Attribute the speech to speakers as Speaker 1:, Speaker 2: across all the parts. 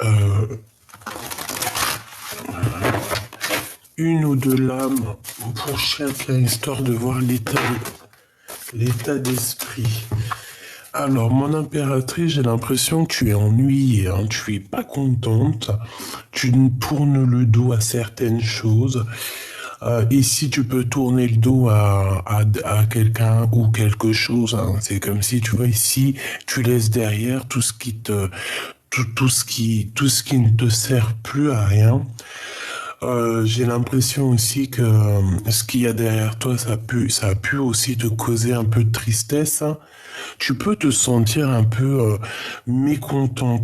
Speaker 1: euh, une ou deux lames pour chacun, histoire de voir l'état d'esprit. Alors, mon impératrice, j'ai l'impression que tu es ennuyée, hein, tu es pas contente, tu tournes le dos à certaines choses. Ici, tu peux tourner le dos à quelqu'un ou quelque chose, hein. C'est comme si, tu vois, ici, tu laisses derrière tout ce qui ne te sert plus à rien. J'ai l'impression aussi que ce qu'il y a derrière toi, ça a pu aussi te causer un peu de tristesse, hein. Tu peux te sentir un peu mécontent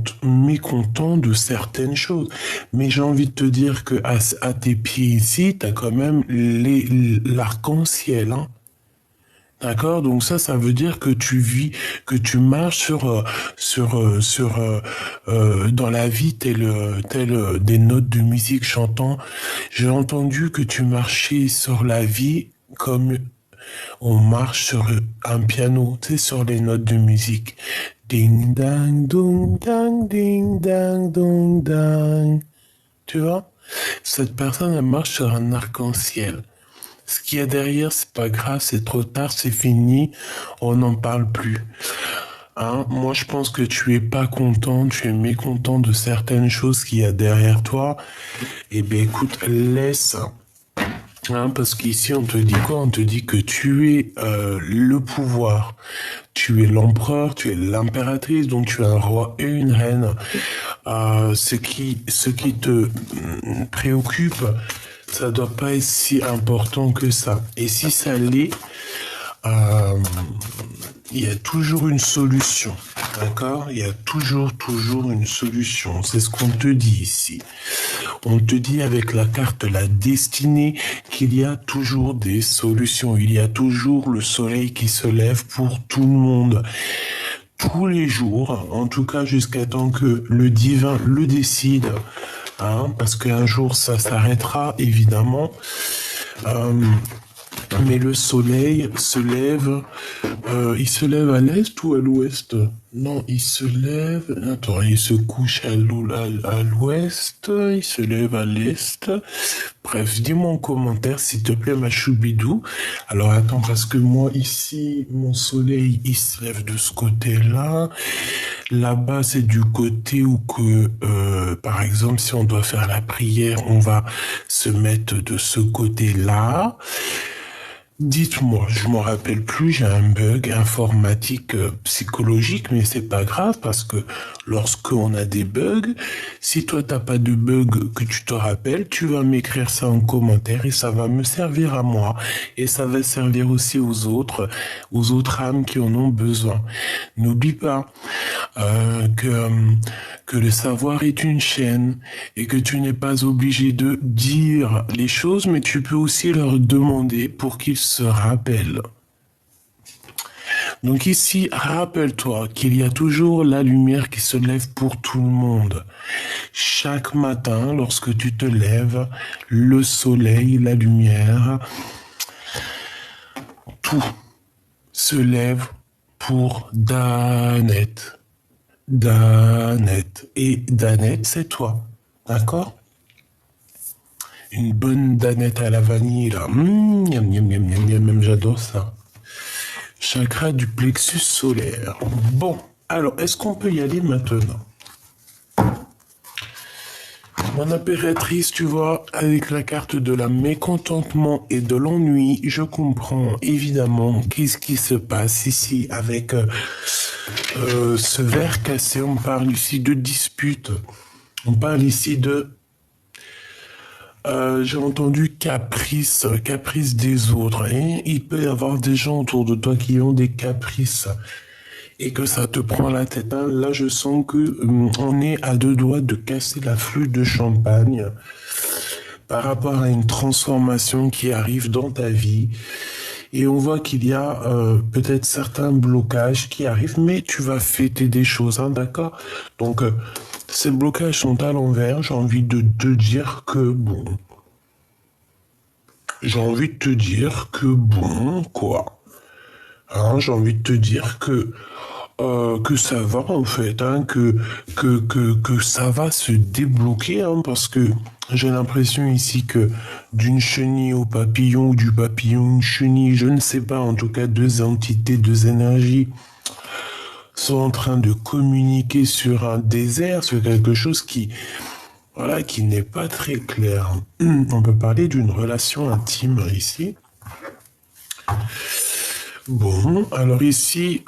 Speaker 1: de certaines choses. Mais j'ai envie de te dire que à tes pieds ici, t'as quand même l'arc-en-ciel, hein. D'accord? Donc ça veut dire que tu vis, que tu marches dans la vie tel des notes de musique chantant. J'ai entendu que tu marchais sur la vie comme on marche sur un piano, tu sais, sur les notes de musique. Ding dang dong dang ding dang dong dang. Tu vois? Cette personne, elle marche sur un arc-en-ciel. Ce qu'il y a derrière, c'est pas grave, c'est trop tard, c'est fini, on n'en parle plus. Hein? Moi, je pense que tu es pas content, tu es mécontent de certaines choses qu'il y a derrière toi. Eh bien, écoute, laisse. Hein, parce qu'ici, on te dit quoi? On te dit que tu es le pouvoir. Tu es l'empereur, tu es l'impératrice, donc tu es un roi et une reine. Ce qui te préoccupe, ça doit pas être si important que ça. Et si ça l'est, euh, il y a toujours une solution. D'accord? Il y a toujours une solution. C'est ce qu'on te dit ici. On te dit avec la carte la destinée qu'il y a toujours des solutions. Il y a toujours le soleil qui se lève pour tout le monde. Tous les jours, en tout cas jusqu'à temps que le divin le décide. Hein, parce qu'un jour ça s'arrêtera, évidemment. Mais le soleil se lève, il se lève à l'est ou à l'ouest? Non, il se lève, attends, il se couche à l'ouest, il se lève à l'est. Bref, dis-moi en commentaire, s'il te plaît, ma choubidou. Alors attends, parce que moi, ici, mon soleil, il se lève de ce côté-là. Là-bas, c'est du côté où que, par exemple, si on doit faire la prière, on va se mettre de ce côté-là. Dites-moi, je m'en rappelle plus, j'ai un bug informatique psychologique, mais c'est pas grave parce que lorsqu'on a des bugs, si toi t'as pas de bug que tu te rappelles, tu vas m'écrire ça en commentaire et ça va me servir à moi et ça va servir aussi aux autres âmes qui en ont besoin. N'oublie pas que le savoir est une chaîne et que tu n'es pas obligé de dire les choses, mais tu peux aussi leur demander pour qu'ils se rappellent. Donc ici, rappelle-toi qu'il y a toujours la lumière qui se lève pour tout le monde. Chaque matin, lorsque tu te lèves, le soleil, la lumière, tout se lève pour Danette. Danette. Et Danette, c'est toi. D'accord? Une bonne danette à la vanille, là. Miam, miam, miam, miam, miam, miam, j'adore ça. Chakra du plexus solaire. Bon, alors, est-ce qu'on peut y aller maintenant? Mon impératrice, tu vois, avec la carte de la mécontentement et de l'ennui, je comprends évidemment qu'est-ce qui se passe ici avec ce verre cassé. On parle ici de dispute. On parle ici de... j'ai entendu caprice des autres. Hein. Il peut y avoir des gens autour de toi qui ont des caprices et que ça te prend la tête. Hein. Là, je sens que on est à deux doigts de casser la flûte de champagne par rapport à une transformation qui arrive dans ta vie. Et on voit qu'il y a peut-être certains blocages qui arrivent, mais tu vas fêter des choses, hein, d'accord? Donc, ces blocages sont à l'envers. J'ai envie de te dire que bon. J'ai envie de te dire que bon, quoi. Hein, j'ai envie de te dire que que ça va en fait, hein, que ça va se débloquer, hein, parce que j'ai l'impression ici que d'une chenille au papillon, ou du papillon à une chenille, je ne sais pas, en tout cas deux entités, deux énergies sont en train de communiquer sur un désert, sur quelque chose qui, voilà, qui n'est pas très clair. On peut parler d'une relation intime ici. Bon, alors ici,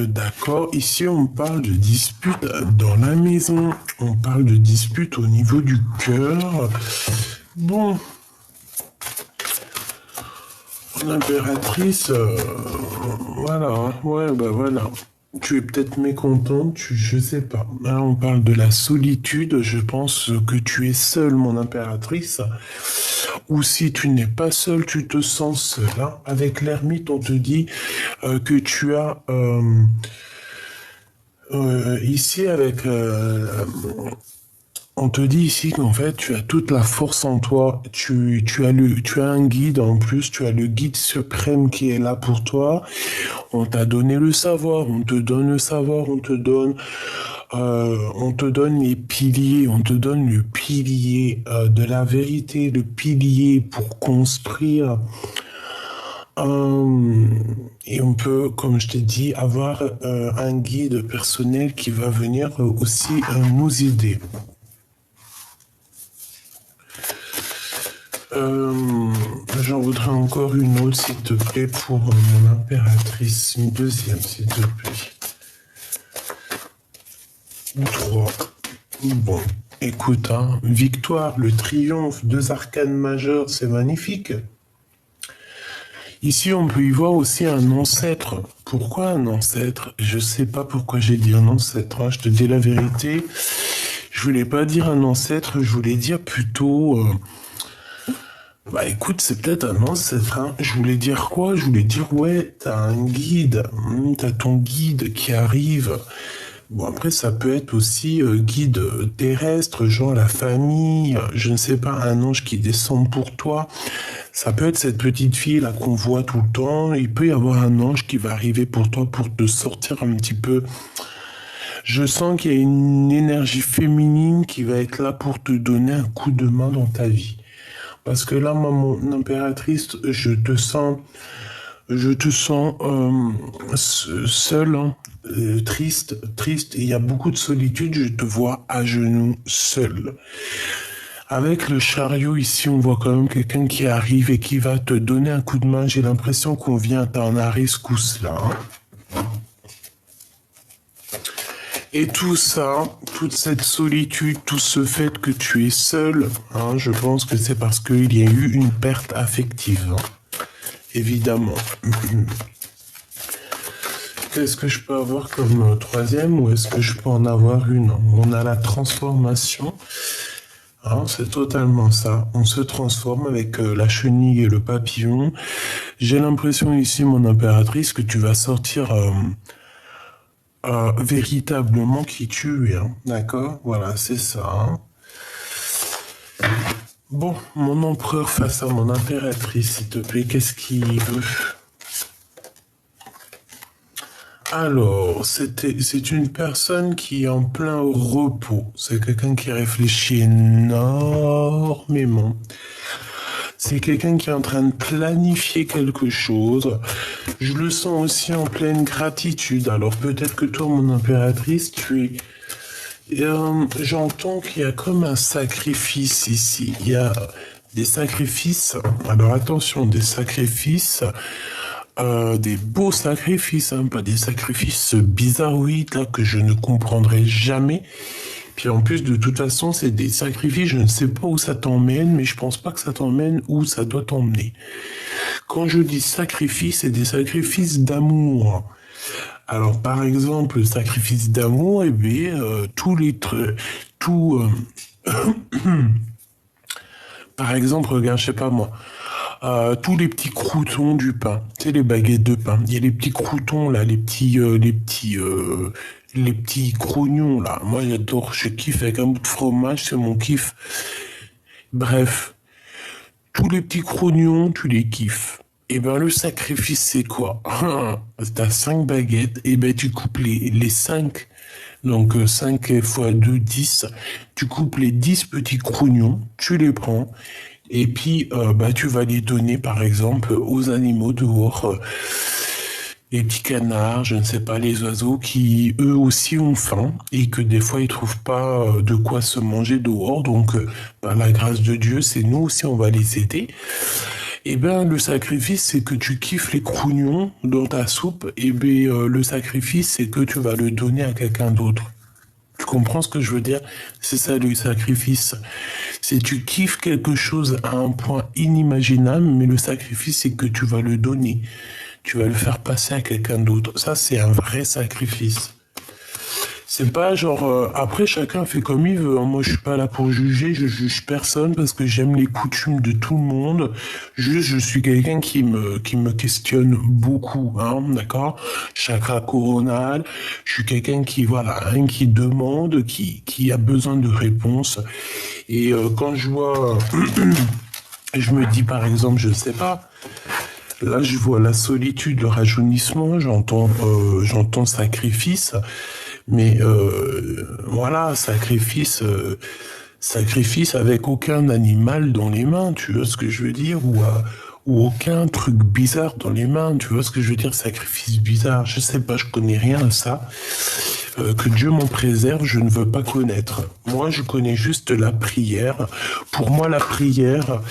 Speaker 1: d'accord, ici on parle de dispute dans la maison, on parle de dispute au niveau du cœur. Bon, l'impératrice, voilà, ouais, bah voilà. Tu es peut-être mécontente, je sais pas. Là, on parle de la solitude, je pense que tu es seule, mon impératrice. Ou si tu n'es pas seule, tu te sens seule, hein. Avec l'ermite, on te dit que tu as ici avec on te dit ici qu'en fait tu as toute la force en toi. Tu as un guide en plus, tu as le guide suprême qui est là pour toi. On t'a donné le savoir, on te donne le savoir, on te donne les piliers, on te donne le pilier de la vérité, le pilier pour construire. Et on peut, comme je t'ai dit, avoir un guide personnel qui va venir aussi nous aider. J'en voudrais encore une autre, s'il te plaît, pour mon impératrice. Une deuxième, s'il te plaît. Ou trois. Bon, écoute, hein, victoire, le triomphe, deux arcanes majeures, c'est magnifique. Ici, on peut y voir aussi un ancêtre. Pourquoi un ancêtre? Je sais pas pourquoi j'ai dit un ancêtre, hein, je te dis la vérité. Je voulais pas dire un ancêtre, je voulais dire plutôt... Bah écoute, c'est peut-être un ancêtre, hein. Je voulais dire quoi? Je voulais dire, ouais, t'as un guide, t'as ton guide qui arrive. Bon, après, ça peut être aussi guide terrestre, genre la famille, je ne sais pas, un ange qui descend pour toi. Ça peut être cette petite fille là qu'on voit tout le temps. Il peut y avoir un ange qui va arriver pour toi pour te sortir un petit peu. Je sens qu'il y a une énergie féminine qui va être là pour te donner un coup de main dans ta vie. Parce que là, moi, mon impératrice, je te sens seule, hein, triste, triste. Il y a beaucoup de solitude. Je te vois à genoux, seule. Avec le chariot ici, on voit quand même quelqu'un qui arrive et qui va te donner un coup de main. J'ai l'impression qu'on vient à t'en rescousse là. Hein. Et tout ça, toute cette solitude, tout ce fait que tu es seul, hein, je pense que c'est parce qu'il y a eu une perte affective. Hein. Évidemment. Qu'est-ce que je peux avoir comme troisième ou est-ce que je peux en avoir une? On a la transformation. Hein, c'est totalement ça. On se transforme avec la chenille et le papillon. J'ai l'impression ici, mon impératrice, que tu vas sortir véritablement qui tu es. Hein. D'accord? Voilà, c'est ça. Hein. Bon, mon empereur face à mon impératrice, s'il te plaît, qu'est-ce qu'il veut? Alors, c'est une personne qui est en plein repos. C'est quelqu'un qui réfléchit énormément. C'est quelqu'un qui est en train de planifier quelque chose. Je le sens aussi en pleine gratitude. Alors peut-être que toi, mon impératrice, tu es... j'entends qu'il y a comme un sacrifice ici. Il y a des sacrifices. Alors attention, des sacrifices... des beaux sacrifices, hein, pas des sacrifices bizarroïdes là, que je ne comprendrai jamais. Puis en plus, de toute façon, c'est des sacrifices, je ne sais pas où ça t'emmène, mais je pense pas que ça t'emmène où ça doit t'emmener. Quand je dis sacrifice, c'est des sacrifices d'amour. Alors par exemple, le sacrifice d'amour, eh bien, tous les trucs, tout... par exemple, regarde, je sais pas moi, tous les petits croûtons du pain, tu sais, les baguettes de pain. Il y a les petits croûtons là, les petits crognons là. Moi, j'adore, je kiffe avec un bout de fromage, c'est mon kiff. Bref, tous les petits crognons, tu les kiffes. Et ben le sacrifice c'est quoi? T'as 5 baguettes, et ben tu coupes les 5. Donc 5 fois 2, 10. Tu coupes les 10 petits crognons, tu les prends, et puis bah tu vas les donner par exemple aux animaux dehors. Les petits canards, je ne sais pas, les oiseaux qui eux aussi ont faim et que des fois ils trouvent pas de quoi se manger dehors. Donc par la grâce de Dieu, c'est nous aussi on va les aider. Eh ben, le sacrifice, c'est que tu kiffes les crognons dans ta soupe. Et ben, le sacrifice, c'est que tu vas le donner à quelqu'un d'autre. Tu comprends ce que je veux dire? C'est ça le sacrifice. C'est tu kiffes quelque chose à un point inimaginable, mais le sacrifice, c'est que tu vas le donner. Tu vas le faire passer à quelqu'un d'autre. Ça, c'est un vrai sacrifice. C'est pas genre après chacun fait comme il veut, hein. Moi je suis pas là pour juger, je juge personne parce que j'aime les coutumes de tout le monde. Juste je suis quelqu'un qui me questionne beaucoup, hein, d'accord? Chakra coronal, je suis quelqu'un qui voilà, hein, qui demande, qui a besoin de réponses. Et quand je vois je me dis par exemple, je sais pas, là je vois la solitude, le rajeunissement, j'entends sacrifice. Mais voilà, sacrifice avec aucun animal dans les mains, tu vois ce que je veux dire, ou aucun truc bizarre dans les mains, tu vois ce que je veux dire, sacrifice bizarre, je sais pas, je connais rien à ça. Que Dieu m'en préserve, je ne veux pas connaître. Moi, je connais juste la prière. Pour moi, la prière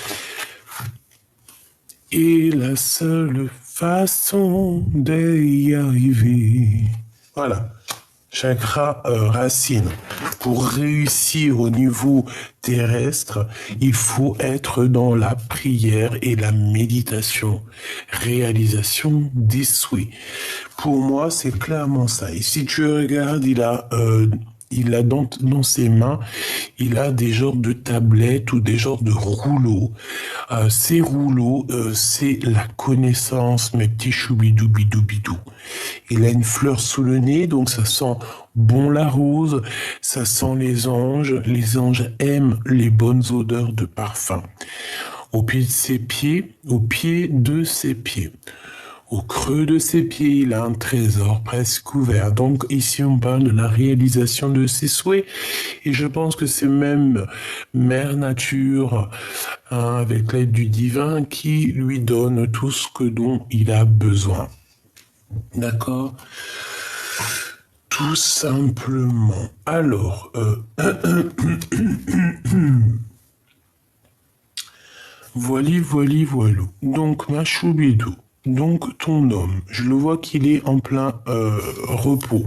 Speaker 1: est la seule façon d'y arriver. Voilà. Chakra racine. Pour réussir au niveau terrestre, il faut être dans la prière et la méditation. Réalisation des souhaits. Pour moi, c'est clairement ça. Et si tu regardes, il a dans ses mains, il a des genres de tablettes ou des genres de rouleaux. Ces rouleaux, c'est la connaissance, mes petits choubidou-bidou-bidou. Il a une fleur sous le nez, donc ça sent bon la rose, ça sent les anges. Les anges aiment les bonnes odeurs de parfum. Au pied de ses pieds. Au creux de ses pieds, il a un trésor presque ouvert. Donc ici, on parle de la réalisation de ses souhaits. Et je pense que c'est même Mère Nature, hein, avec l'aide du divin, qui lui donne tout ce dont il a besoin. D'accord? Tout simplement. Alors, voili. Donc, ma choubidou. Donc ton homme, je le vois qu'il est en plein repos.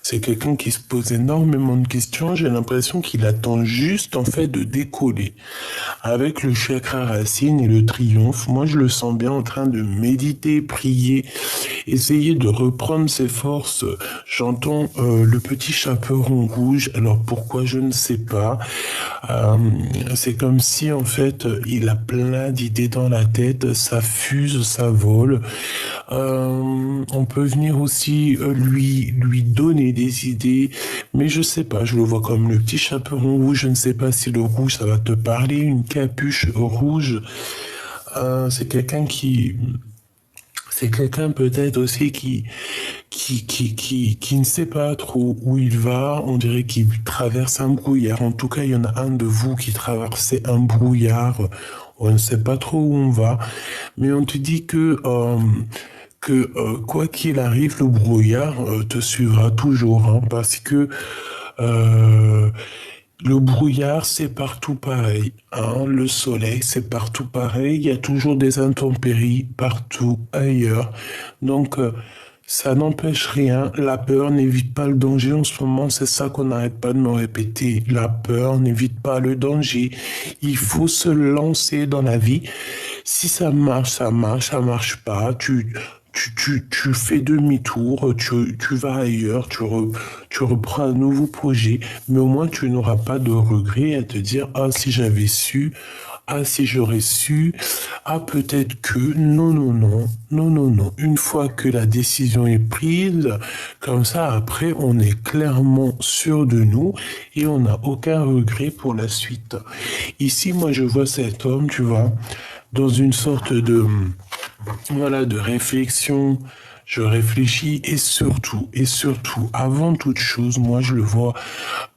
Speaker 1: C'est quelqu'un qui se pose énormément de questions. J'ai l'impression qu'il attend juste en fait de décoller. Avec le chakra racine et le triomphe, moi je le sens bien en train de méditer, prier, essayer de reprendre ses forces. J'entends le petit chaperon rouge. Alors pourquoi je ne sais pas. C'est comme si en fait il a plein d'idées dans la tête, ça fuse, ça vole. On peut venir aussi lui donner des idées, mais je sais pas, je le vois comme le petit chaperon rouge, je ne sais pas si le rouge ça va te parler, une capuche rouge, c'est quelqu'un peut-être aussi qui ne sait pas trop où il va, on dirait qu'il traverse un brouillard, en tout cas il y en a un de vous qui traversez un brouillard, on ne sait pas trop où on va, mais on te dit que quoi qu'il arrive, le brouillard te suivra toujours, hein, parce que le brouillard, c'est partout pareil, hein. Le soleil, c'est partout pareil. Il y a toujours des intempéries partout ailleurs. Donc, ça n'empêche rien. La peur n'évite pas le danger. En ce moment, c'est ça qu'on n'arrête pas de me répéter. La peur n'évite pas le danger. Il faut se lancer dans la vie. Si ça marche, ça marche. Ça marche pas, tu fais demi-tour, tu vas ailleurs, tu reprends un nouveau projet, mais au moins tu n'auras pas de regrets à te dire, ah, si j'avais su, ah, si j'aurais su, ah, peut-être que, non. Une fois que la décision est prise, comme ça, après, on est clairement sûr de nous et on n'a aucun regret pour la suite. Ici, moi, je vois cet homme, tu vois, dans une sorte voilà, de réflexion. Je réfléchis et surtout, avant toute chose, moi je le vois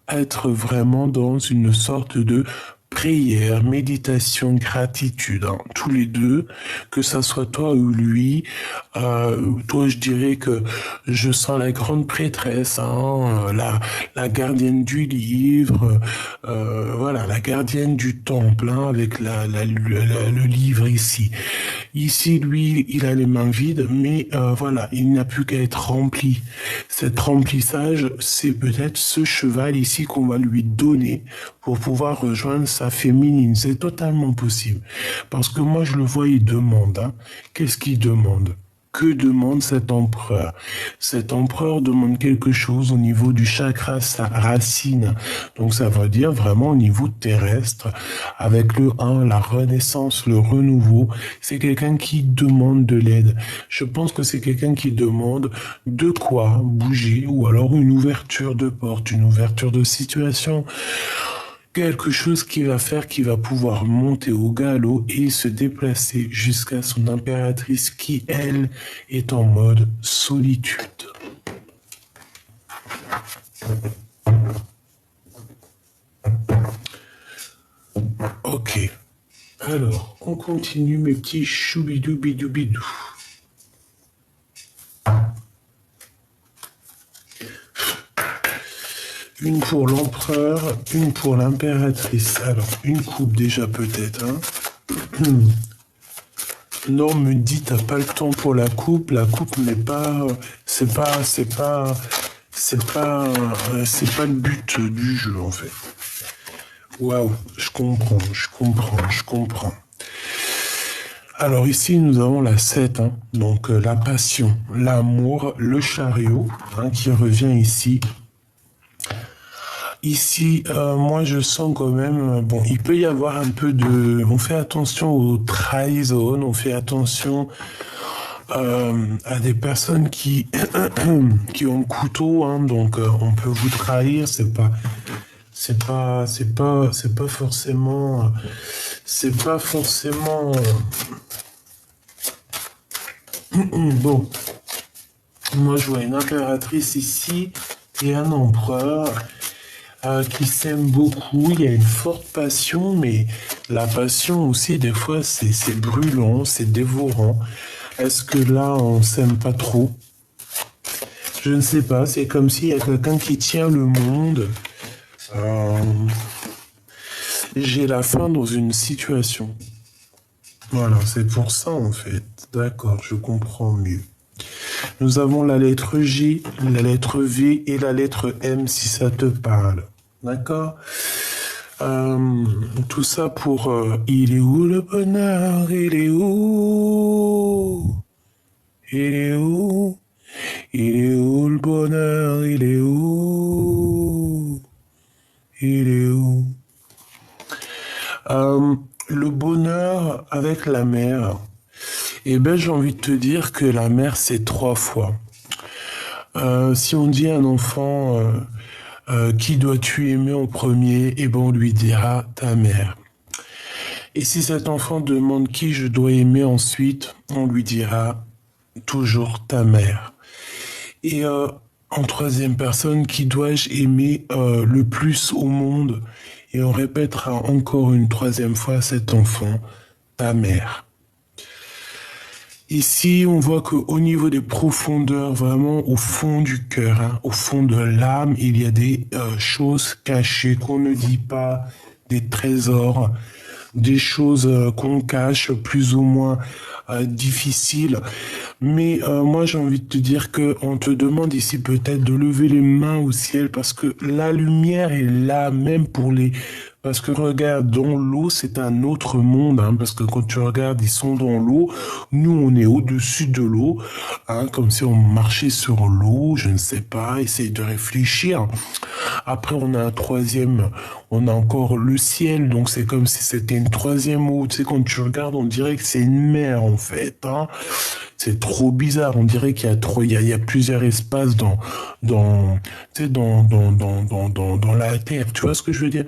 Speaker 1: être vraiment dans une sorte de prière, méditation, gratitude, hein, tous les deux, que ça soit toi ou lui. Toi, je dirais que je sens la grande prêtresse, hein, la gardienne du livre, voilà, la gardienne du temple, hein, avec le livre ici. Ici, lui, il a les mains vides, mais voilà, il n'a plus qu'à être rempli. Cet remplissage, c'est peut-être ce cheval ici qu'on va lui donner pour pouvoir rejoindre sa féminine. C'est totalement possible. Parce que moi, je le vois, il demande. Hein. Qu'est-ce qu'il demande? Que demande cet empereur? Cet empereur demande quelque chose au niveau du chakra sa racine. Donc ça veut dire vraiment au niveau terrestre, avec le 1, la renaissance, le renouveau. C'est quelqu'un qui demande de l'aide. Je pense que c'est quelqu'un qui demande de quoi bouger, ou alors une ouverture de porte, une ouverture de situation. Quelque chose qui va faire qu'il va pouvoir monter au galop et se déplacer jusqu'à son impératrice qui, elle, est en mode solitude. Ok. Alors, on continue mes petits choubidou-bidou-bidou. Une pour l'empereur, une pour l'impératrice. Alors, une coupe déjà peut-être, hein. Non, me dit, t'as pas le temps pour la coupe. La coupe n'est pas, c'est pas le but du jeu en fait. Waouh, je comprends. Alors ici, nous avons la 7, hein, donc la passion, l'amour, le chariot, hein, qui revient ici. Ici, moi, je sens quand même, bon, il peut y avoir un peu de... On fait attention aux trahisons, on fait attention à des personnes qui, qui ont le couteau, hein, donc on peut vous trahir, c'est pas forcément, bon. Moi, je vois une impératrice ici et un empereur qui s'aiment beaucoup. Il y a une forte passion, mais la passion aussi, des fois, c'est brûlant, c'est dévorant. Est-ce que là, on s'aime pas trop? Je ne sais pas. C'est comme s'il y a quelqu'un qui tient le monde. Euh, J'ai la fin dans une situation. Voilà, c'est pour ça en fait. D'accord, je comprends mieux. Nous avons la lettre J, la lettre V et la lettre M si ça te parle. D'accord. Tout ça pour il est où le bonheur? Il est où? Il est où? Il est où le bonheur? Il est où? Il est où? Le bonheur avec la mère. Eh ben, j'ai envie de te dire que la mère, c'est 3 fois. Si on dit à un enfant qui dois-tu aimer en premier, eh ben, on lui dira ta mère. Et si cet enfant demande qui je dois aimer ensuite, on lui dira toujours ta mère. Et en troisième personne, qui dois-je aimer le plus au monde? Et on répétera encore une troisième fois à cet enfant, ta mère. Ici, on voit qu'au niveau des profondeurs, vraiment au fond du cœur, hein, au fond de l'âme, il y a des choses cachées qu'on ne dit pas, des trésors, des choses qu'on cache plus ou moins difficiles. Mais moi, j'ai envie de te dire que on te demande ici peut-être de lever les mains au ciel parce que la lumière est là même pour les... Parce que regarde, dans l'eau, c'est un autre monde, hein, parce que quand tu regardes, ils sont dans l'eau. Nous, on est au-dessus de l'eau, hein, comme si on marchait sur l'eau, je ne sais pas, essaye de réfléchir. Après, on a un troisième, on a encore le ciel, donc c'est comme si c'était une troisième eau. Tu sais, quand tu regardes, on dirait que c'est une mer, en fait, hein. C'est trop bizarre. On dirait qu'il y a trop, il y a plusieurs espaces tu sais, dans la Terre. Tu vois ce que je veux dire?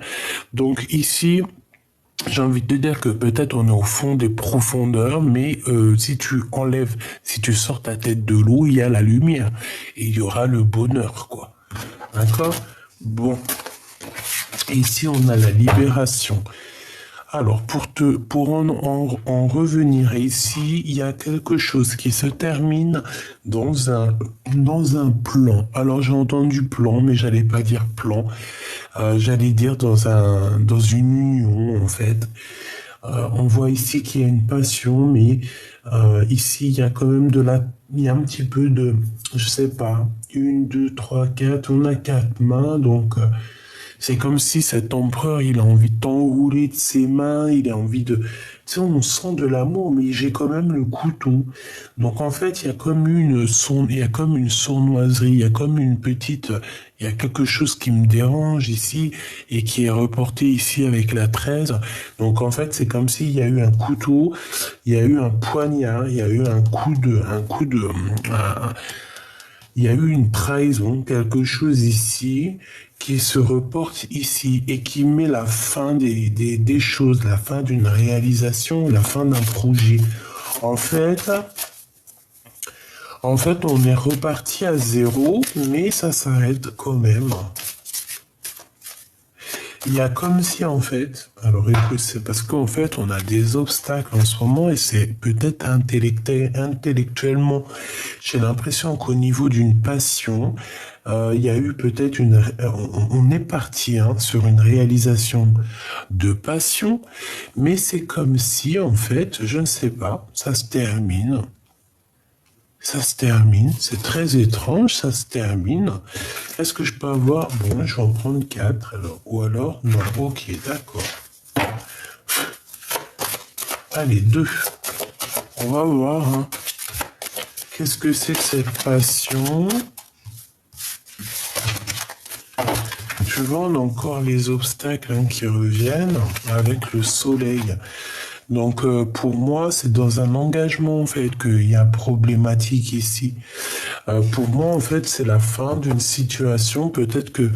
Speaker 1: Donc ici, j'ai envie de te dire que peut-être on est au fond des profondeurs, mais si tu sors ta tête de l'eau, il y a la lumière et il y aura le bonheur, quoi. D'accord? Bon. Et ici, on a la libération. Alors, pour en revenir ici, il y a quelque chose qui se termine dans un plan. Alors, j'ai entendu plan, mais j'allais pas dire plan. J'allais dire dans une union, en fait. On voit ici qu'il y a une passion, mais ici, il y a quand même il y a un petit peu de, je sais pas, une, deux, trois, quatre, on a quatre mains, donc c'est comme si cet empereur, il a envie de t'enrouler de ses mains, il a envie de... Tu sais, on sent de l'amour, mais j'ai quand même le couteau. Donc en fait, il y a comme une sournoiserie, il y a comme une petite... Il y a quelque chose qui me dérange ici et qui est reporté ici avec la 13. Donc en fait, c'est comme s'il y a eu un couteau, il y a eu un poignard, il y a eu il y a eu une trahison, quelque chose ici qui se reporte ici et qui met la fin des choses, la fin d'une réalisation, la fin d'un projet. En fait, on est reparti à zéro, mais ça s'arrête quand même. Il y a comme si en fait, alors écoute, c'est parce qu'en fait on a des obstacles en ce moment et c'est peut-être intellectuellement, j'ai l'impression qu'au niveau d'une passion, il y a eu peut-être on est parti sur une réalisation de passion, mais c'est comme si en fait, je ne sais pas, ça se termine. Ça se termine, c'est très étrange, ça se termine. Est-ce que je peux avoir... Bon, je vais en prendre 4, alors. Ou alors... Non, ok, d'accord. Allez, 2. On va voir, hein. Qu'est-ce que c'est que cette passion? Je vois, on a encore les obstacles qui reviennent avec le soleil. Donc pour moi, c'est dans un engagement en fait qu'il y a problématique ici. Pour moi, en fait, c'est la fin d'une situation. Peut-être que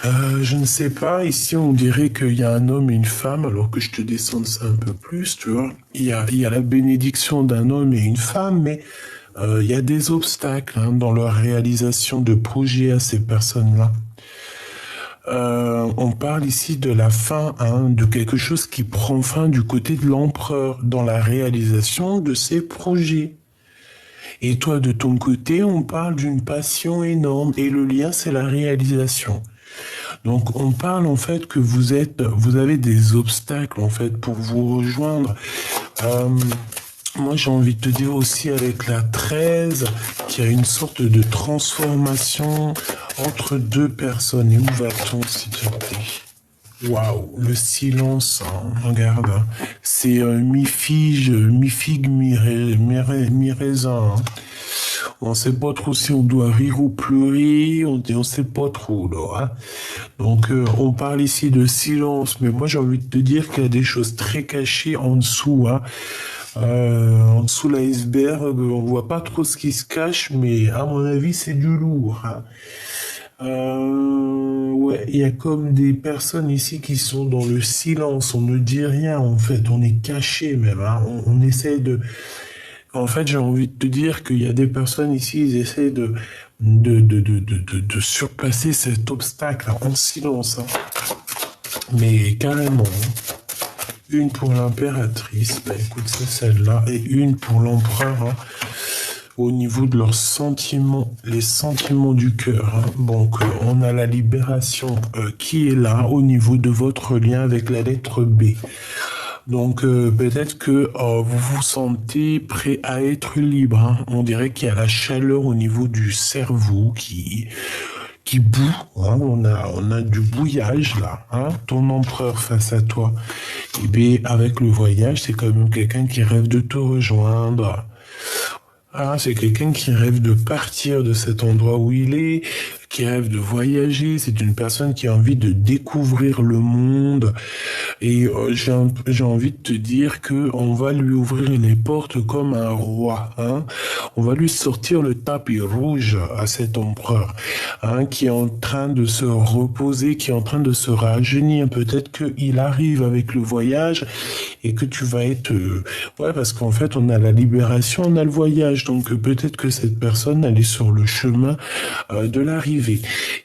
Speaker 1: je ne sais pas. Ici, on dirait qu'il y a un homme et une femme, alors que je te descende ça un peu plus, tu vois. Il y a la bénédiction d'un homme et une femme, mais il y a des obstacles dans leur réalisation de projets à ces personnes-là. On parle ici de la fin, de quelque chose qui prend fin du côté de l'empereur dans la réalisation de ses projets. Et toi, de ton côté, on parle d'une passion énorme et le lien, c'est la réalisation. Donc, on parle en fait que vous avez des obstacles en fait pour vous rejoindre. Moi, j'ai envie de te dire aussi avec la 13 qu'il y a une sorte de transformation entre deux personnes. Et où va-t-on, s'il te plaît? Waouh, le silence, regarde, c'est mi-figue, mi-raisin. On sait pas trop si on doit rire ou pleurer, on sait pas trop, là. Donc, on parle ici de silence, mais moi, j'ai envie de te dire qu'il y a des choses très cachées en dessous, en dessous l'iceberg, on voit pas trop ce qui se cache, mais à mon avis, c'est du lourd. Ouais, il y a comme des personnes ici qui sont dans le silence, on ne dit rien en fait, on est caché même, on essaie de... En fait, j'ai envie de te dire qu'il y a des personnes ici, ils essaient de surpasser cet obstacle en silence, mais carrément. Une pour l'impératrice, bah écoute, c'est celle-là, et une pour l'empereur, au niveau de leurs sentiments, les sentiments du cœur. Donc, on a la libération qui est là, au niveau de votre lien avec la lettre B. Donc, peut-être que vous vous sentez prêt à être libre. On dirait qu'il y a la chaleur au niveau du cerveau qui bout, on a du bouillage là, ton empereur face à toi. Et bien avec le voyage, c'est quand même quelqu'un qui rêve de te rejoindre. C'est quelqu'un qui rêve de partir de cet endroit où il est, qui rêve de voyager, c'est une personne qui a envie de découvrir le monde. Et j'ai envie de te dire que on va lui ouvrir les portes comme un roi, hein. On va lui sortir le tapis rouge à cet empereur, hein, qui est en train de se reposer, qui est en train de se rajeunir. Peut-être qu'il arrive avec le voyage et que tu vas être... ouais, parce qu'en fait, on a la libération, on a le voyage. Donc peut-être que cette personne, elle est sur le chemin de l'arrivée.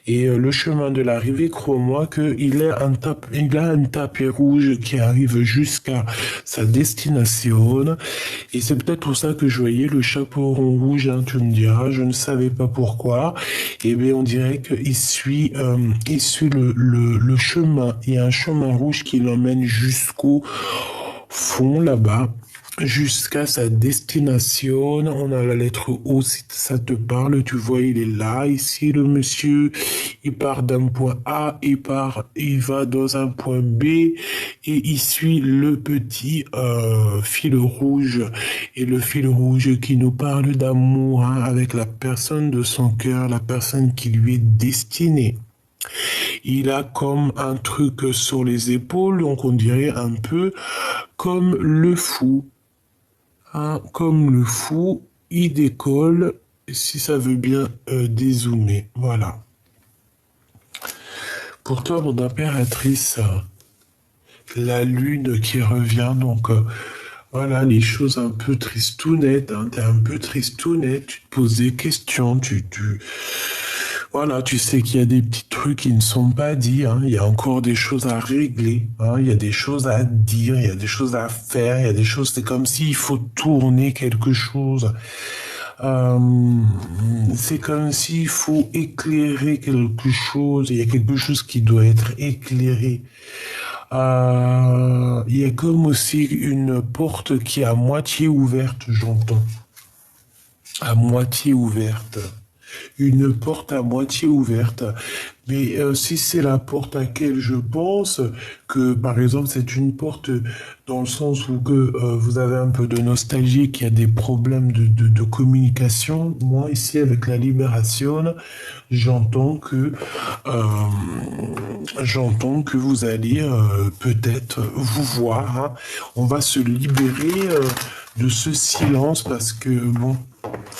Speaker 1: Et le chemin de l'arrivée, crois-moi qu'il il a un tapis rouge qui arrive jusqu'à sa destination. Et c'est peut-être pour ça que je voyais le chapeau rond rouge, hein, tu me diras, je ne savais pas pourquoi. Et bien, on dirait il suit le chemin. Il y a un chemin rouge qui l'emmène jusqu'au fond là-bas, jusqu'à sa destination. On a la lettre O si ça te parle. Tu vois, il est là. Ici, le monsieur, il part d'un point A, il va dans un point B et il suit le petit fil rouge. Et le fil rouge qui nous parle d'amour, hein, avec la personne de son cœur, la personne qui lui est destinée. Il a comme un truc sur les épaules, donc on dirait un peu comme le fou. Hein, comme le fou, il décolle, si ça veut bien dézoomer. Voilà. Pour toi, mon impératrice, la lune qui revient, donc voilà, les choses un peu tristounettes, hein, t'es un peu tristounette, tu te poses des questions, voilà, tu sais qu'il y a des petits trucs qui ne sont pas dits, hein. Il y a encore des choses à régler, hein. Il y a des choses à dire, il y a des choses à faire, il y a des choses, c'est comme s'il faut tourner quelque chose. C'est comme s'il faut éclairer quelque chose, il y a quelque chose qui doit être éclairé. Il y a comme aussi une porte qui est à moitié ouverte, j'entends. À moitié ouverte. Une porte à moitié ouverte. Mais si c'est la porte à laquelle je pense, que par exemple c'est une porte dans le sens où que vous avez un peu de nostalgie, qu'il y a des problèmes de communication, moi ici avec la libération, euh, j'entends que vous allez peut-être vous voir, hein. On va se libérer de ce silence parce que bon,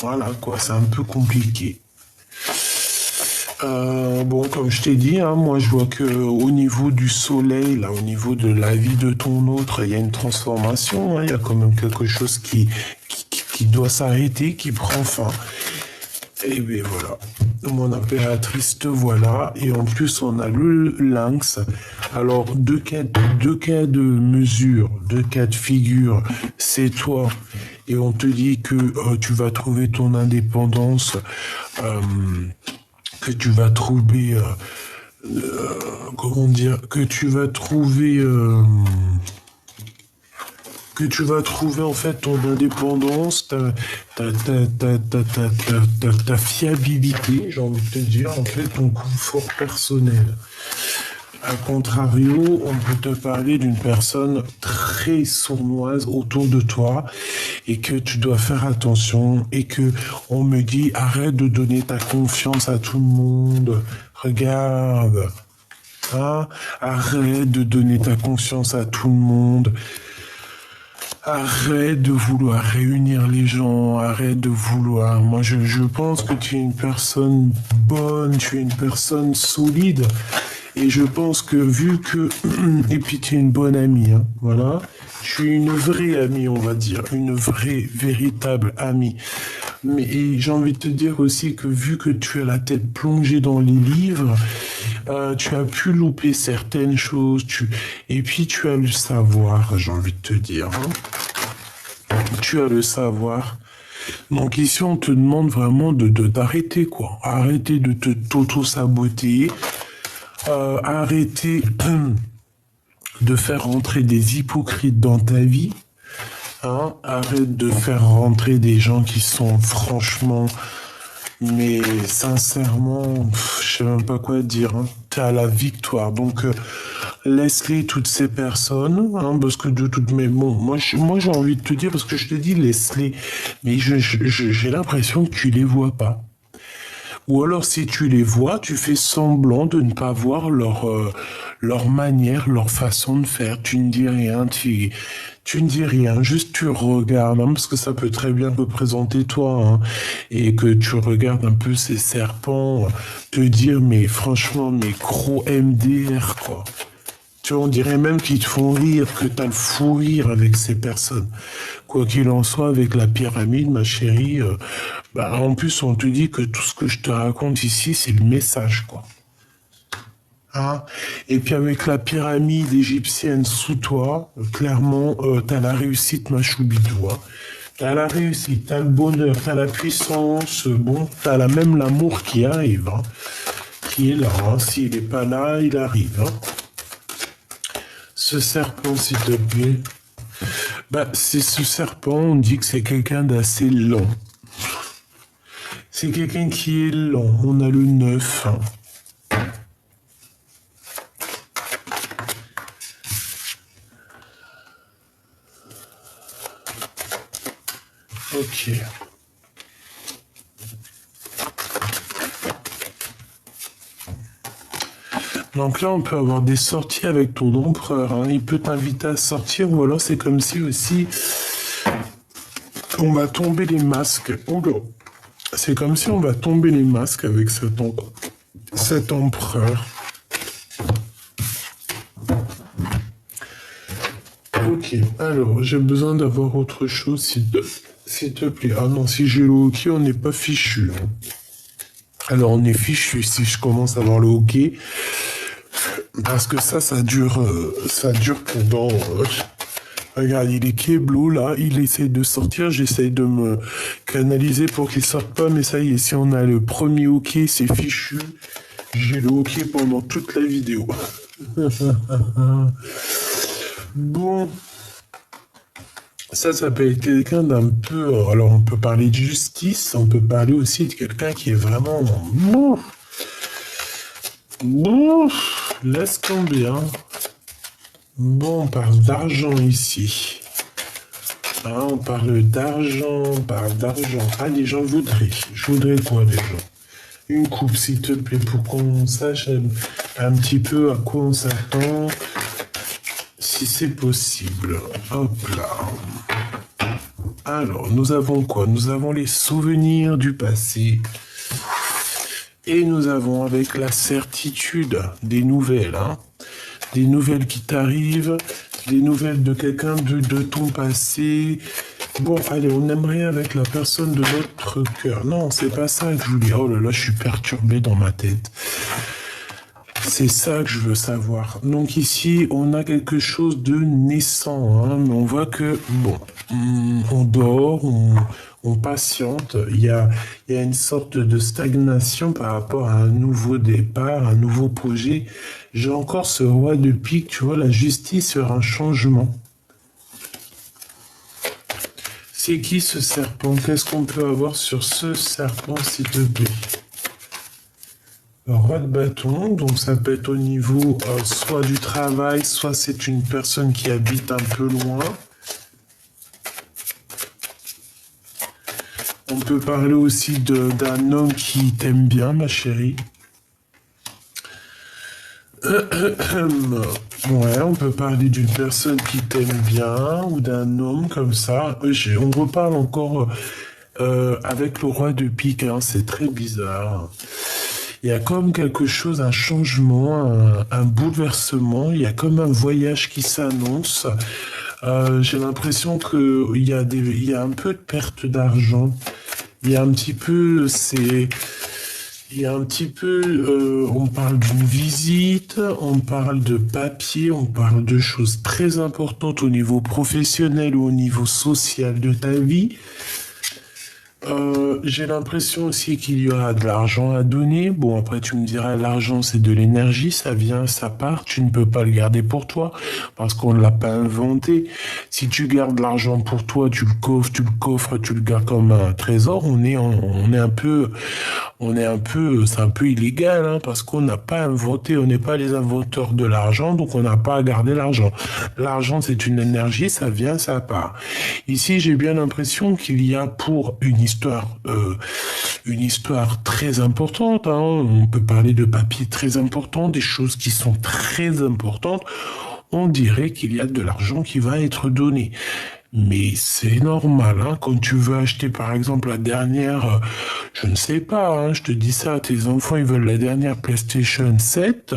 Speaker 1: voilà quoi, c'est un peu compliqué. Bon, comme je t'ai dit, hein, moi je vois que au niveau du soleil, là, au niveau de la vie de ton autre, il y a une transformation, hein, il y a quand même quelque chose qui doit s'arrêter, qui prend fin. Et bien voilà, mon impératrice te voilà, et en plus on a le lynx. Alors deux cas de mesure, deux cas de figure, c'est toi, et on te dit que tu vas trouver ton indépendance. Que tu vas trouver, comment dire, que tu vas trouver en fait ton indépendance, ta fiabilité, j'ai envie de te dire, en fait ton confort personnel. A contrario, on peut te parler d'une personne très sournoise autour de toi et que tu dois faire attention et que on me dit arrête de donner ta confiance à tout le monde. Regarde, hein, arrête de donner ta confiance à tout le monde. Arrête de vouloir réunir les gens, arrête de vouloir. Moi, je pense que tu es une personne bonne, tu es une personne solide. Et je pense que vu que... Et puis tu es une bonne amie, hein, voilà. Tu es une vraie amie, on va dire. Une vraie, véritable amie. Mais j'ai envie de te dire aussi que vu que tu as la tête plongée dans les livres, tu as pu louper certaines choses. Et puis tu as le savoir, j'ai envie de te dire. Hein. Tu as le savoir. Donc ici, on te demande vraiment d'arrêter, quoi. Arrêter de t'auto-saboter. Arrêter de faire rentrer des hypocrites dans ta vie. Hein, arrête de faire rentrer des gens qui sont franchement, mais sincèrement, je sais même pas quoi dire. Hein. T'es à la victoire. Donc, laisse-les toutes ces personnes, hein, parce que de toutes mes... Bon, moi j'ai envie de te dire, parce que je te dis laisse-les, mais j'ai l'impression que tu les vois pas. Ou alors, si tu les vois, tu fais semblant de ne pas voir leur manière, leur façon de faire. Tu ne dis rien, tu ne dis rien, juste tu regardes, hein, parce que ça peut très bien représenter toi, hein, et que tu regardes un peu ces serpents, te dire, mais franchement, mais gros MDR, quoi. Tu vois, on dirait même qu'ils te font rire, que t'as le fou rire avec ces personnes. Quoi qu'il en soit, avec la pyramide, ma chérie, bah, en plus, on te dit que tout ce que je te raconte ici, c'est le message, quoi. Hein. Et puis avec la pyramide égyptienne sous toi, clairement, t'as la réussite, ma choubidou. Hein. T'as la réussite, t'as le bonheur, t'as la puissance, bon, t'as la même l'amour qui arrive, hein, qui est là. Hein. S'il n'est pas là, il arrive. Hein. Ce serpent, s'il te plaît. Bah, c'est ce serpent, on dit que c'est quelqu'un d'assez lent. C'est quelqu'un qui est lent. On a le 9. Hein. Ok. Donc là, on peut avoir des sorties avec ton empereur. Hein. Il peut t'inviter à sortir, ou alors c'est comme si aussi on va tomber les masques. C'est comme si on va tomber les masques avec cet empereur. Ok, alors j'ai besoin d'avoir autre chose, s'il te plaît. Ah non, si j'ai le hockey, on n'est pas fichu. Hein. Alors on est fichu si je commence à avoir le hockey. Parce que ça dure pendant... regarde, il est Keblo, là, il essaye de sortir, j'essaye de me canaliser pour qu'il sorte pas, mais ça y est, si on a le premier hockey, c'est fichu. J'ai le hockey pendant toute la vidéo. Bon, ça peut être quelqu'un d'un peu... Alors, on peut parler de justice, on peut parler aussi de quelqu'un qui est vraiment... Bon, laisse tomber, hein. Bon, on parle d'argent ici. Hein, on parle d'argent, Allez, j'en voudrais. Je voudrais quoi, les gens? Une coupe, s'il te plaît, pour qu'on sache un petit peu à quoi on s'attend. Si c'est possible. Hop là. Alors, nous avons quoi? Nous avons les souvenirs du passé. Et nous avons avec la certitude des nouvelles, hein. Des nouvelles qui t'arrivent, des nouvelles de quelqu'un de ton passé. Bon, allez, on aimerait avec la personne de notre cœur. Non, c'est pas ça que je voulais. Oh là là, je suis perturbé dans ma tête. C'est ça que je veux savoir. Donc ici, on a quelque chose de naissant, hein, mais on voit que, bon, on dort, on patiente. Il y a une sorte de stagnation par rapport à un nouveau départ, un nouveau projet. J'ai encore ce roi de pique, tu vois, la justice sur un changement. C'est qui ce serpent? Qu'est-ce qu'on peut avoir sur ce serpent, s'il te plaît? Roi de bâton, donc ça peut être au niveau soit du travail, soit c'est une personne qui habite un peu loin. On peut parler aussi d'un homme qui t'aime bien, ma chérie. Ouais, on peut parler d'une personne qui t'aime bien ou d'un homme comme ça. On reparle encore avec le roi de pique, hein, c'est très bizarre. Il y a comme quelque chose, un changement, un bouleversement. Il y a comme un voyage qui s'annonce. J'ai l'impression qu'il y a un peu de perte d'argent. Il y a un petit peu, on parle d'une visite, on parle de papier, on parle de choses très importantes au niveau professionnel ou au niveau social de ta vie. J'ai l'impression aussi qu'il y aura de l'argent à donner. Bon, après, tu me diras, l'argent, c'est de l'énergie, ça vient, ça part. Tu ne peux pas le garder pour toi parce qu'on ne l'a pas inventé. Si tu gardes l'argent pour toi, tu le coffres, tu le gardes comme un trésor. On est un peu c'est un peu illégal, hein, parce qu'on n'a pas inventé, on n'est pas les inventeurs de l'argent, donc on n'a pas à garder l'argent. L'argent, c'est une énergie, ça vient, ça part. Ici, j'ai bien l'impression qu'il y a pour une histoire très importante, hein. On peut parler de papiers très importants, des choses qui sont très importantes. On dirait qu'il y a de l'argent qui va être donné. Mais c'est normal, hein, quand tu veux acheter par exemple la dernière, je ne sais pas, hein, je te dis ça, tes enfants ils veulent la dernière PlayStation 7,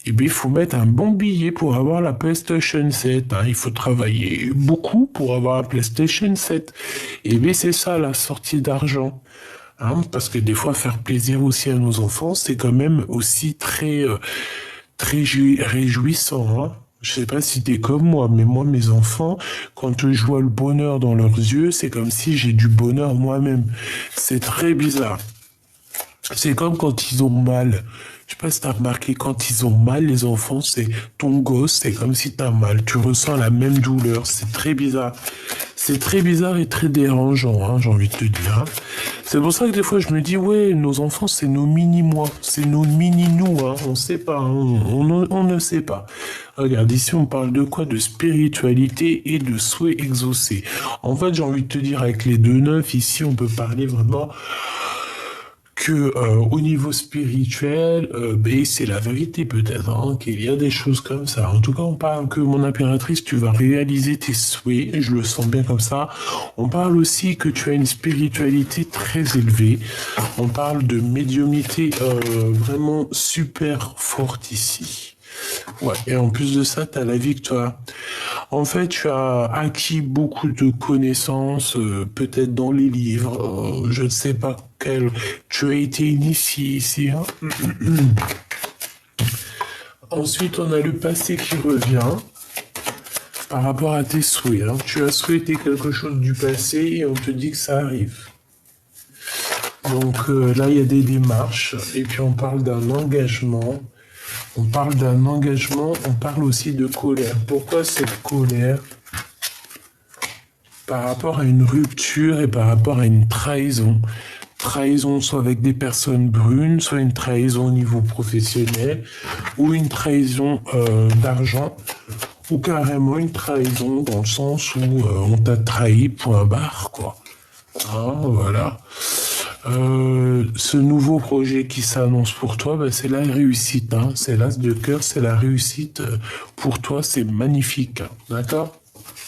Speaker 1: eh bien il faut mettre un bon billet pour avoir la PlayStation 7, hein. Il faut travailler beaucoup pour avoir la PlayStation 7. Eh bien c'est ça la sortie d'argent. Hein, parce que des fois faire plaisir aussi à nos enfants, c'est quand même aussi très réjouissant, hein. Je sais pas si t'es comme moi, mais moi, mes enfants, quand je vois le bonheur dans leurs yeux, c'est comme si j'ai du bonheur moi-même. C'est très bizarre. C'est comme quand ils ont mal. Je sais pas si t'as remarqué, quand ils ont mal, les enfants, c'est ton gosse, c'est comme si t'as mal. Tu ressens la même douleur. C'est très bizarre. C'est très bizarre et très dérangeant, hein, j'ai envie de te dire, hein. C'est pour ça que des fois je me dis, ouais, nos enfants, c'est nos mini-moi, c'est nos mini-nous, hein, on sait pas, hein, on ne sait pas. Regarde, ici on parle de quoi? De spiritualité et de souhait exaucé. En fait, j'ai envie de te dire, avec les deux neufs, ici on peut parler vraiment que au niveau spirituel, ben, c'est la vérité peut-être, hein, qu'il y a des choses comme ça. En tout cas, on parle que mon impératrice, tu vas réaliser tes souhaits, je le sens bien comme ça. On parle aussi que tu as une spiritualité très élevée. On parle de médiumnité vraiment super forte ici. Ouais, et en plus de ça, tu as la victoire. En fait, tu as acquis beaucoup de connaissances, peut-être dans les livres, je ne sais pas quel. Tu as été initié ici, hein. Ensuite, on a le passé qui revient par rapport à tes souhaits, hein. Tu as souhaité quelque chose du passé et on te dit que ça arrive. Donc là, il y a des démarches et puis on parle d'un engagement. On parle d'un engagement, on parle aussi de colère. Pourquoi cette colère? Par rapport à une rupture et par rapport à une trahison. Trahison soit avec des personnes brunes, soit une trahison au niveau professionnel, ou une trahison d'argent, ou carrément une trahison dans le sens où on t'a trahi, point barre, quoi. Hein, voilà. Ce nouveau projet qui s'annonce pour toi, ben, c'est la réussite, hein. C'est l'as de cœur, c'est la réussite pour toi, c'est magnifique, hein. D'accord?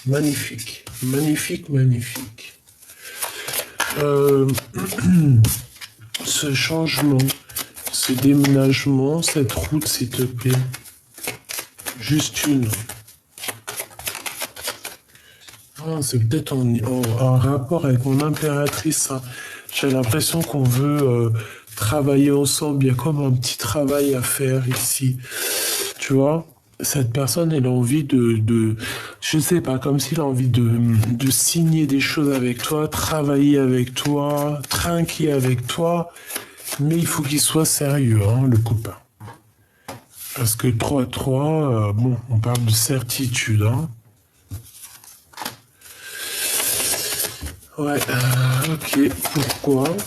Speaker 1: Magnifique, magnifique, magnifique. Ce changement, ce déménagement, cette route, s'il te plaît. Juste une. Ah, c'est peut-être en rapport avec mon impératrice, hein. J'ai l'impression qu'on veut travailler ensemble. Il y a comme un petit travail à faire ici. Tu vois? Cette personne, elle a envie je sais pas, comme s'il a envie de signer des choses avec toi, travailler avec toi, trinquer avec toi, mais il faut qu'il soit sérieux, hein, le copain. Parce que 3-3, bon, on parle de certitude, hein. Ouais, ok, pourquoi?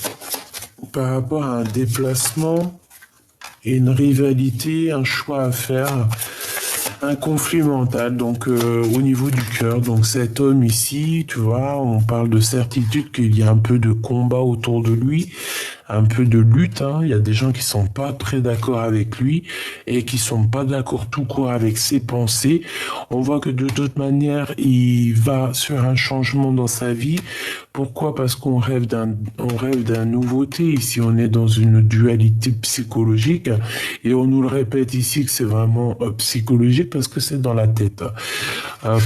Speaker 1: Par rapport à un déplacement et une rivalité, un choix à faire, un conflit mental, donc au niveau du cœur. Donc cet homme ici, tu vois, on parle de certitude qu'il y a un peu de combat autour de lui, un peu de lutte, hein. Il y a des gens qui sont pas très d'accord avec lui et qui sont pas d'accord tout court avec ses pensées. On voit que de toute manière, il va sur un changement dans sa vie. Pourquoi? Parce qu'on rêve d'un nouveauté. Ici, on est dans une dualité psychologique et on nous le répète ici que c'est vraiment psychologique parce que c'est dans la tête.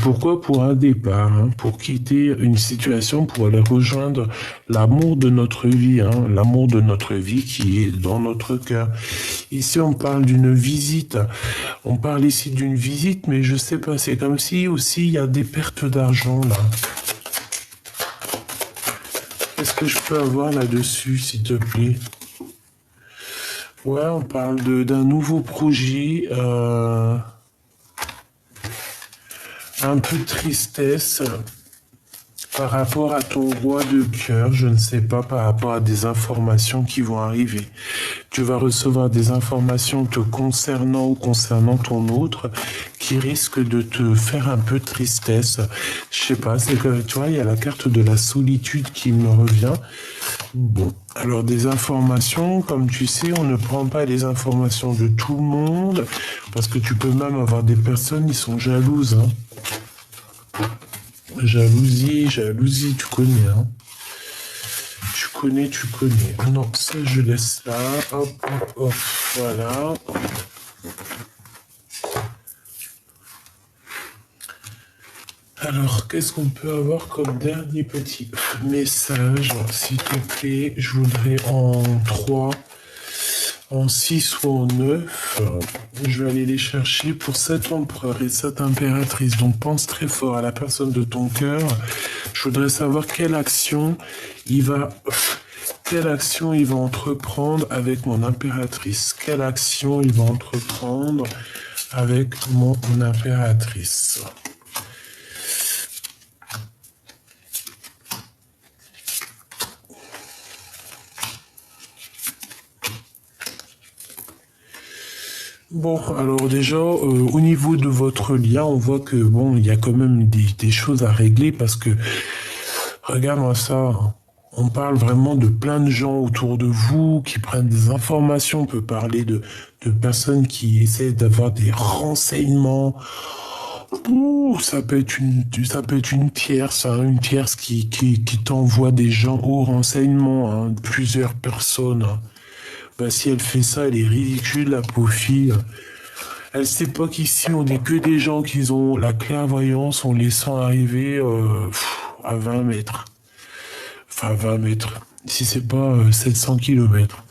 Speaker 1: Pourquoi? Pour un départ, hein, pour quitter une situation, pour aller rejoindre l'amour de notre vie, hein, l'amour de notre vie qui est dans notre cœur. Ici, on parle d'une visite. On parle ici d'une visite, mais je sais pas, c'est comme si aussi il y a des pertes d'argent là. Qu'est-ce que je peux avoir là-dessus, s'il te plaît? Ouais, on parle d'un nouveau projet, un peu de tristesse, par rapport à ton roi de cœur, je ne sais pas, par rapport à des informations qui vont arriver. Tu vas recevoir des informations te concernant ou concernant ton autre qui risquent de te faire un peu tristesse. Je sais pas, c'est que, tu vois, il y a la carte de la solitude qui me revient. Bon, alors des informations, comme tu sais, on ne prend pas les informations de tout le monde, parce que tu peux même avoir des personnes qui sont jalouses, hein. Jalousie, tu connais, hein. Tu connais. Non, ça, je laisse là. Hop, hop, hop. Voilà. Alors, qu'est-ce qu'on peut avoir comme dernier petit message? S'il te plaît, je voudrais en 3, en 6 ou en 9. Je vais aller les chercher pour cet empereur et cette impératrice. Donc, pense très fort à la personne de ton cœur. Je voudrais savoir quelle action il va entreprendre avec mon impératrice. Quelle action il va entreprendre avec mon impératrice. Bon, alors déjà, au niveau de votre lien, on voit que, bon, il y a quand même des choses à régler parce que, regarde-moi ça, on parle vraiment de plein de gens autour de vous qui prennent des informations, on peut parler de personnes qui essaient d'avoir des renseignements. Ouh, ça peut être une tierce, hein, une tierce qui t'envoie des gens au renseignement, hein, plusieurs personnes, hein. Bah, si elle fait ça, elle est ridicule, la pauvre fille. Elle sait pas qu'ici, on n'est que des gens qui ont la clairvoyance, on les sent arriver à 20 mètres. Enfin, 20 mètres. Si c'est pas 700 kilomètres.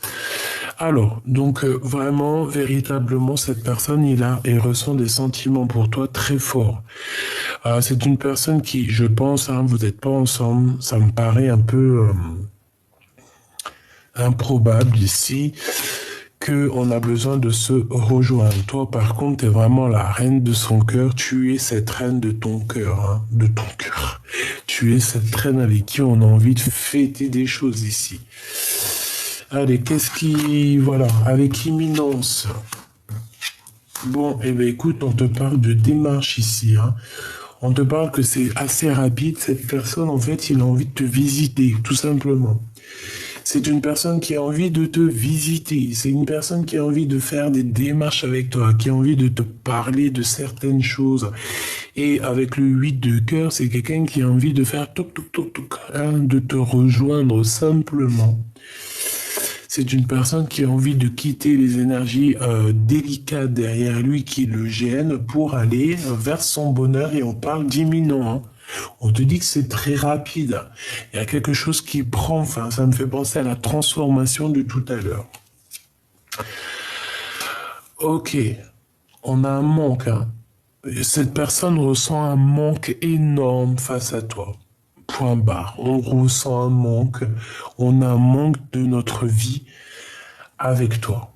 Speaker 1: Alors, donc vraiment, véritablement, cette personne, elle ressent des sentiments pour toi très forts. C'est une personne qui, je pense, hein, vous n'êtes pas ensemble, ça me paraît un peu improbable ici qu'on a besoin de se rejoindre. Toi, par contre, tu es vraiment la reine de son cœur. Tu es cette reine de ton cœur, hein, de ton cœur. Tu es cette reine avec qui on a envie de fêter des choses ici. Allez, voilà, avec imminence. Bon, eh ben écoute, on te parle de démarche ici, hein. On te parle que c'est assez rapide. Cette personne, en fait, il a envie de te visiter, tout simplement. C'est une personne qui a envie de te visiter. C'est une personne qui a envie de faire des démarches avec toi, qui a envie de te parler de certaines choses. Et avec le 8 de cœur, c'est quelqu'un qui a envie de faire toc toc toc toc, hein, de te rejoindre simplement. C'est une personne qui a envie de quitter les énergies délicates derrière lui qui le gênent pour aller vers son bonheur. Et on parle d'imminent, hein. On te dit que c'est très rapide. Il y a quelque chose qui prend, enfin, ça me fait penser à la transformation de tout à l'heure. Ok, on a un manque, hein. Cette personne ressent un manque énorme face à toi. Point barre. On ressent un manque. On a un manque de notre vie avec toi.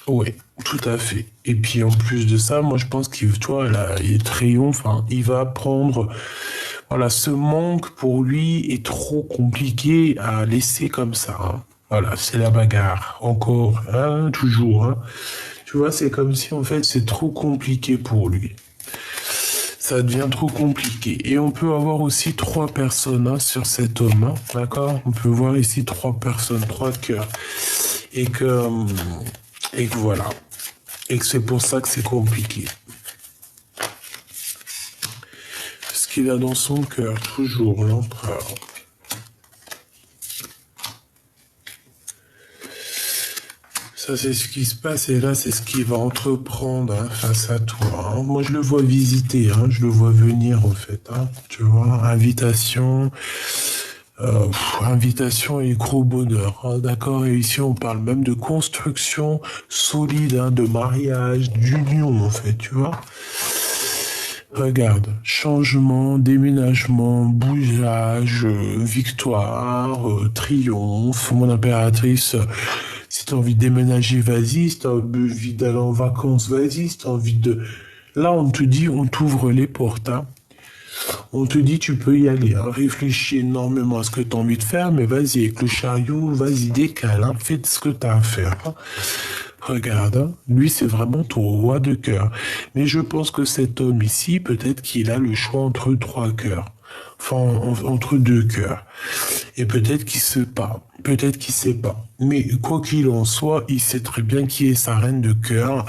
Speaker 1: Oui, tout à fait. Et puis en plus de ça, moi je pense qu'il, toi, là, il triomphe, hein. Il va prendre, voilà, ce manque pour lui est trop compliqué à laisser comme ça, hein. Voilà, c'est la bagarre, encore, hein, toujours, hein. Tu vois, c'est comme si en fait c'est trop compliqué pour lui. Ça devient trop compliqué. Et on peut avoir aussi 3 personnes, hein, sur cet homme, hein, d'accord? On peut voir ici 3 personnes, 3 cœurs. Et que voilà. Et que c'est pour ça que c'est compliqué. Ce qu'il a dans son cœur, toujours l'empereur. Ça, c'est ce qui se passe et là, c'est ce qu'il va entreprendre, hein, face à toi, hein. Moi, je le vois visiter, hein, je le vois venir, en fait, hein. Tu vois, invitation et gros bonheur, hein, d'accord? Et ici, on parle même de construction solide, hein, de mariage, d'union, en fait, tu vois? Regarde, changement, déménagement, bougeage, victoire, triomphe, mon impératrice. Si t'as envie de déménager, vas-y. Si t'as envie d'aller en vacances, vas-y. Si t'as envie de... Là, on te dit, on t'ouvre les portes, hein. On te dit tu peux y aller, hein. Réfléchis énormément à ce que tu as envie de faire, mais vas-y, avec le chariot, vas-y, décale, hein. Fais ce que tu as à faire, hein. Regarde, hein. Lui, c'est vraiment ton roi de cœur. Mais je pense que cet homme ici, peut-être qu'il a le choix entre trois cœurs. Enfin, entre deux cœurs. Et peut-être qu'il sait pas. Peut-être qu'il sait pas. Mais quoi qu'il en soit, il sait très bien qui est sa reine de cœur,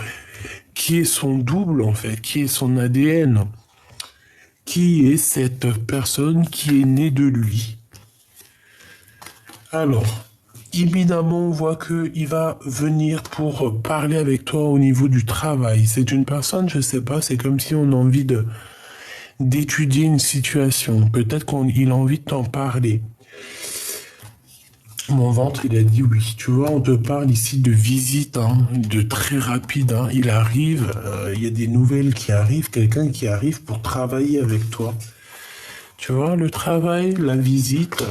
Speaker 1: qui est son double, en fait, qui est son ADN, qui est cette personne qui est née de lui. Alors, évidemment, on voit qu'il va venir pour parler avec toi au niveau du travail. C'est une personne, je sais pas, c'est comme si on a envie d'étudier une situation. Peut-être qu'il a envie de t'en parler. Mon ventre, il a dit oui. Tu vois, on te parle ici de visite, hein, de très rapide, hein. Il arrive, il y a des nouvelles qui arrivent, quelqu'un qui arrive pour travailler avec toi. Tu vois, le travail, la visite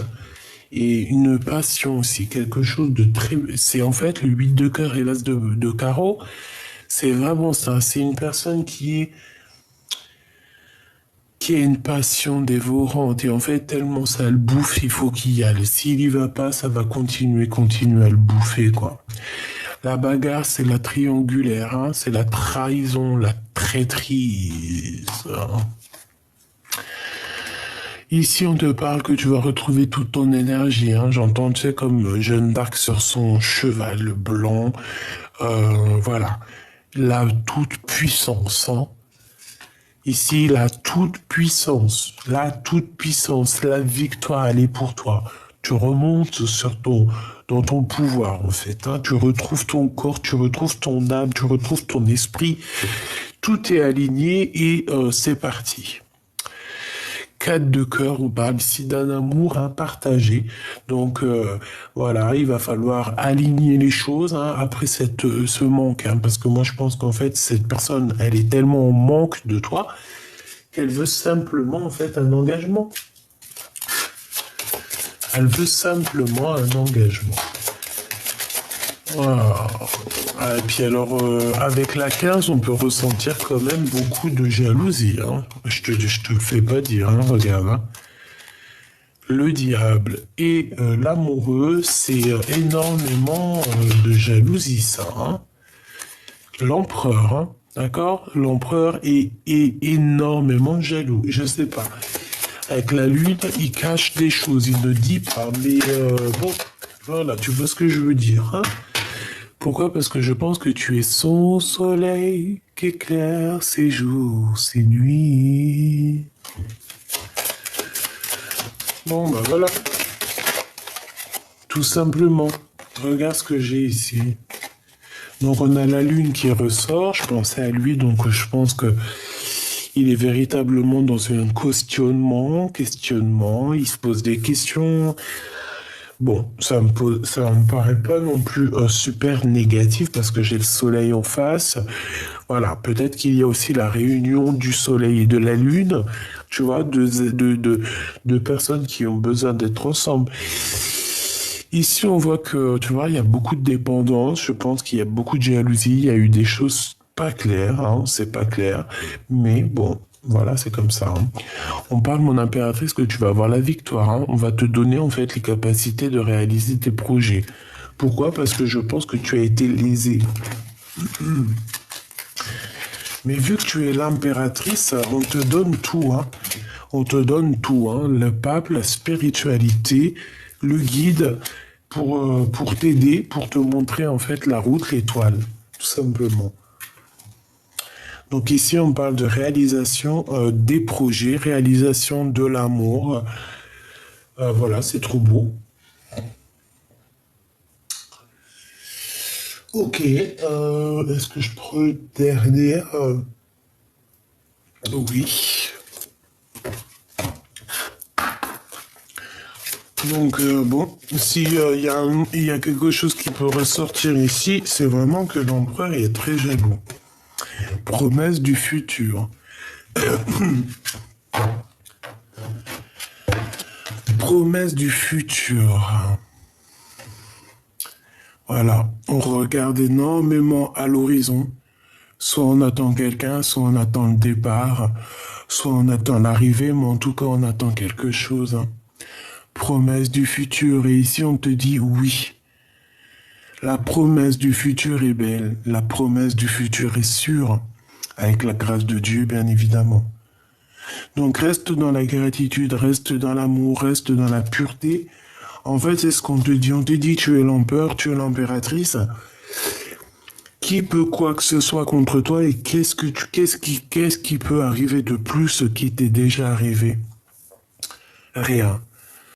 Speaker 1: et une passion aussi, quelque chose de très... C'est en fait le 8 de cœur et l'as de carreau. C'est vraiment ça. C'est une personne qui a une passion dévorante. Et en fait, tellement ça le bouffe, il faut qu'il y aille. S'il y va pas, ça va continuer à le bouffer, quoi. La bagarre, c'est la triangulaire, hein. C'est la trahison, la traîtrise, hein. Ici, on te parle que tu vas retrouver toute ton énergie, hein. J'entends, tu sais, comme Jeanne d'Arc sur son cheval blanc. Voilà. La toute puissance, hein. Ici, la toute puissance, la victoire, elle est pour toi. Tu remontes dans ton pouvoir, en fait, hein. Tu retrouves ton corps, tu retrouves ton âme, tu retrouves ton esprit. Tout est aligné et c'est parti. 4 de cœur, on parle ici d'un amour partagé. Donc voilà, il va falloir aligner les choses, hein, après ce manque, hein, parce que moi je pense qu'en fait cette personne, elle est tellement en manque de toi qu'elle veut simplement en fait un engagement. Elle veut simplement un engagement. Voilà. Et puis alors, avec la 15, on peut ressentir quand même beaucoup de jalousie, hein. Je te le fais pas dire, hein, regarde, hein. Le diable et l'amoureux, c'est énormément de jalousie, ça, hein. L'empereur, hein, d'accord? L'empereur est énormément jaloux, je sais pas. Avec la lune, il cache des choses, il ne dit pas, mais bon, voilà, tu vois ce que je veux dire, hein? Pourquoi? Parce que je pense que tu es son soleil qui éclaire ses jours, ses nuits. Bon, bah voilà. Tout simplement. Regarde ce que j'ai ici. Donc on a la lune qui ressort, je pensais à lui, donc je pense que il est véritablement dans un questionnement, il se pose des questions. Bon, ça me paraît pas non plus super négatif parce que j'ai le soleil en face. Voilà, peut-être qu'il y a aussi la réunion du soleil et de la lune, tu vois, de personnes qui ont besoin d'être ensemble. Ici, on voit que, tu vois, il y a beaucoup de dépendance. Je pense qu'il y a beaucoup de jalousie. Il y a eu des choses pas claires, hein, c'est pas clair. Mais bon, voilà, c'est comme ça, hein. On parle, mon impératrice, que tu vas avoir la victoire, hein. On va te donner, en fait, les capacités de réaliser tes projets. Pourquoi? Parce que je pense que tu as été lésé. Mais vu que tu es l'impératrice, on te donne tout, hein. On te donne tout, hein. Le pape, la spiritualité, le guide pour t'aider, pour te montrer en fait la route, l'étoile, tout simplement. Donc ici, on parle de réalisation des projets, réalisation de l'amour. Voilà, c'est trop beau. Ok, est-ce que je prends une dernière? Oui. Donc bon, si il y a quelque chose qui peut ressortir ici, c'est vraiment que l'empereur est très jaloux. Promesse du futur. Promesse du futur. Voilà, on regarde énormément à l'horizon. Soit on attend quelqu'un, soit on attend le départ, soit on attend l'arrivée, mais en tout cas on attend quelque chose, hein. Promesse du futur, et ici on te dit oui. La promesse du futur est belle, la promesse du futur est sûre, avec la grâce de Dieu bien évidemment. Donc reste dans la gratitude, reste dans l'amour, reste dans la pureté. En fait, c'est ce qu'on te dit. On te dit, tu es l'empereur, tu es l'impératrice. Qui peut quoi que ce soit contre toi et qu'est-ce qui peut arriver de plus qui t'est déjà arrivé? Rien.